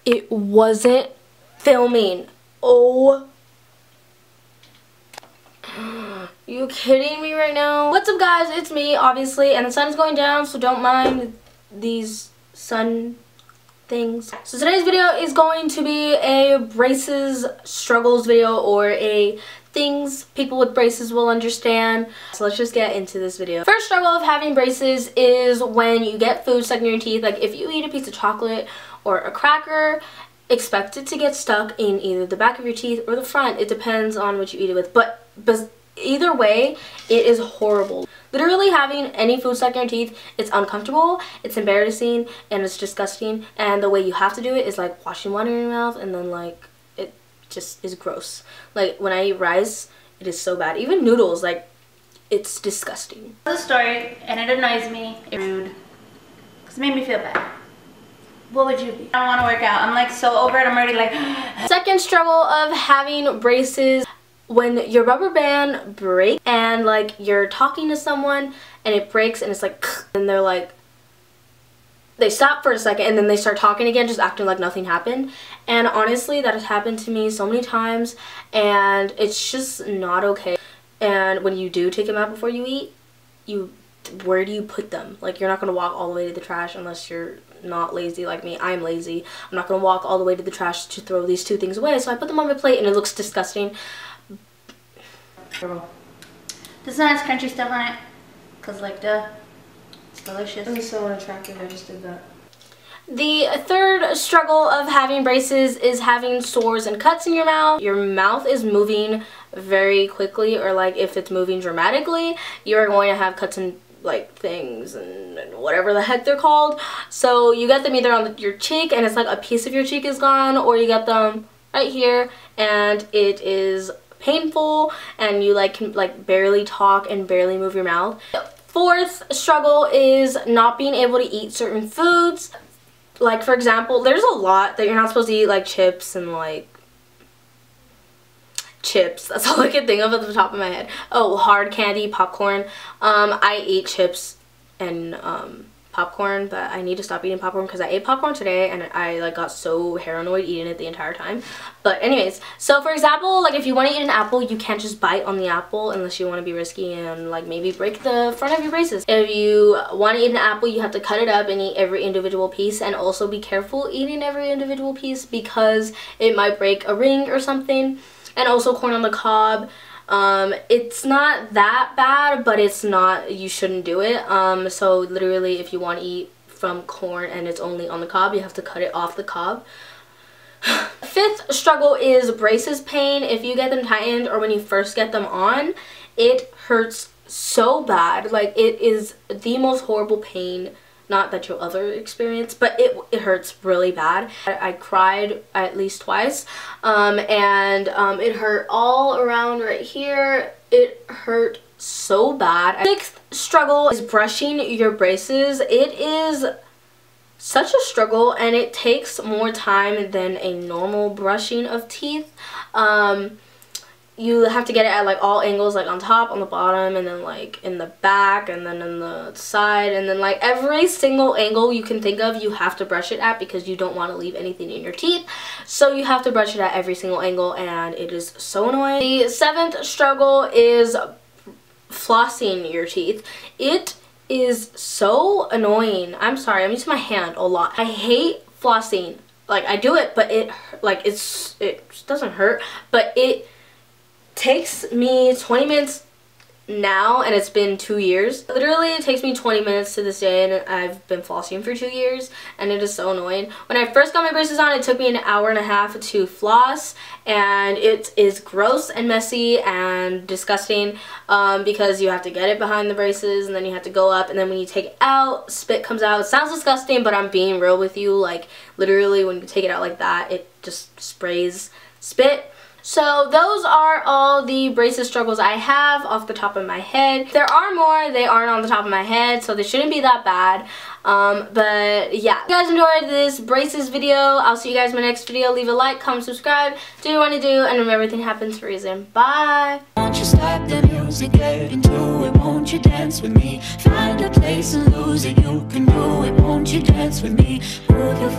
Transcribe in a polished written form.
It wasn't filming. Oh. You kidding me right now? What's up, guys? It's me, obviously, and the sun's going down, so don't mind these sun things. So today's video is going to be a braces struggles video, or a things people with braces will understand. So let's just get into this video. First struggle of having braces is when you get food stuck in your teeth. Like if you eat a piece of chocolate or a cracker, expect it to get stuck in either the back of your teeth or the front. It depends on what you eat it with, but either way, it is horrible. Literally having any food stuck in your teeth, it's uncomfortable, it's embarrassing, and it's disgusting. And the way you have to do it is like washing water in your mouth, and then like it just is gross. Like when I eat rice, it is so bad. Even noodles, like it's disgusting. The story, and it annoys me. It's rude, because it made me feel bad. What would you be? I don't want to work out. I'm like so over it. I'm already like. Second struggle of having braces. When your rubber band breaks and like you're talking to someone and it breaks and it's like, and they're like, they stop for a second and then they start talking again, just acting like nothing happened. And honestly, that has happened to me so many times, and it's just not okay. And when you do take them out before you eat, where do you put them? Like, you're not gonna walk all the way to the trash unless you're not lazy like me. I'm lazy. I'm not gonna walk all the way to the trash to throw these two things away, so I put them on my plate and it looks disgusting. This one has crunchy stuff on it, cause like duh, it's delicious. It's so unattractive. I just did that. The third struggle of having braces is having sores and cuts in your mouth. Your mouth is moving very quickly, or like if it's moving dramatically, you're going to have cuts and like things and whatever the heck they're called. So you get them either on your cheek and it's like a piece of your cheek is gone, or you get them right here and it is painful and you like can like barely talk and barely move your mouth. Fourth struggle is not being able to eat certain foods. Like for example, there's a lot that you're not supposed to eat, like chips and like chips. That's all I can think of at the top of my head. Oh, hard candy, popcorn. I eat chips and popcorn, but I need to stop eating popcorn because I ate popcorn today and I like got so paranoid eating it the entire time. But anyways, so for example, like if you want to eat an apple, you can't just bite on the apple unless you want to be risky and like maybe break the front of your braces. If you want to eat an apple, you have to cut it up and eat every individual piece, and also be careful eating every individual piece because it might break a ring or something. And also corn on the cob. It's not that bad, but it's not, you shouldn't do it. So literally if you want to eat from corn and it's only on the cob, you have to cut it off the cob. Fifth struggle is braces pain. If you get them tightened or when you first get them on, it hurts so bad. Like it is the most horrible pain. Not that you'll ever experience, but it hurts really bad. I cried at least twice, and it hurt all around right here. It hurt so bad. Sixth struggle is brushing your braces. It is such a struggle, and it takes more time than a normal brushing of teeth. You have to get it at like all angles, like on top, on the bottom, and then like in the back, and then in the side, and then like every single angle you can think of, you have to brush it at because you don't want to leave anything in your teeth. So you have to brush it at every single angle, and it is so annoying. The seventh struggle is flossing your teeth. It is so annoying. I'm sorry, I'm using my hand a lot. I hate flossing. Like I do it, but it doesn't hurt, but it takes me 20 minutes now, and it's been 2 years. Literally it takes me 20 minutes to this day, and I've been flossing for 2 years, and it is so annoying. When I first got my braces on, it took me an hour and a half to floss, and it is gross and messy and disgusting because you have to get it behind the braces and then you have to go up, and then when you take it out, spit comes out. It sounds disgusting, but I'm being real with you. Like literally when you take it out like that, it just sprays spit. So those are all the braces struggles I have off the top of my head. There are more, they aren't on the top of my head, so they shouldn't be that bad. But yeah, if you guys enjoyed this braces video, I'll see you guys in my next video. Leave a like, comment, subscribe, do what you want to do, and remember, everything happens for a reason. Bye! Won't you stop the music, get into it, won't you dance with me? Find a place and lose it, you can do it, won't you dance with me? Move your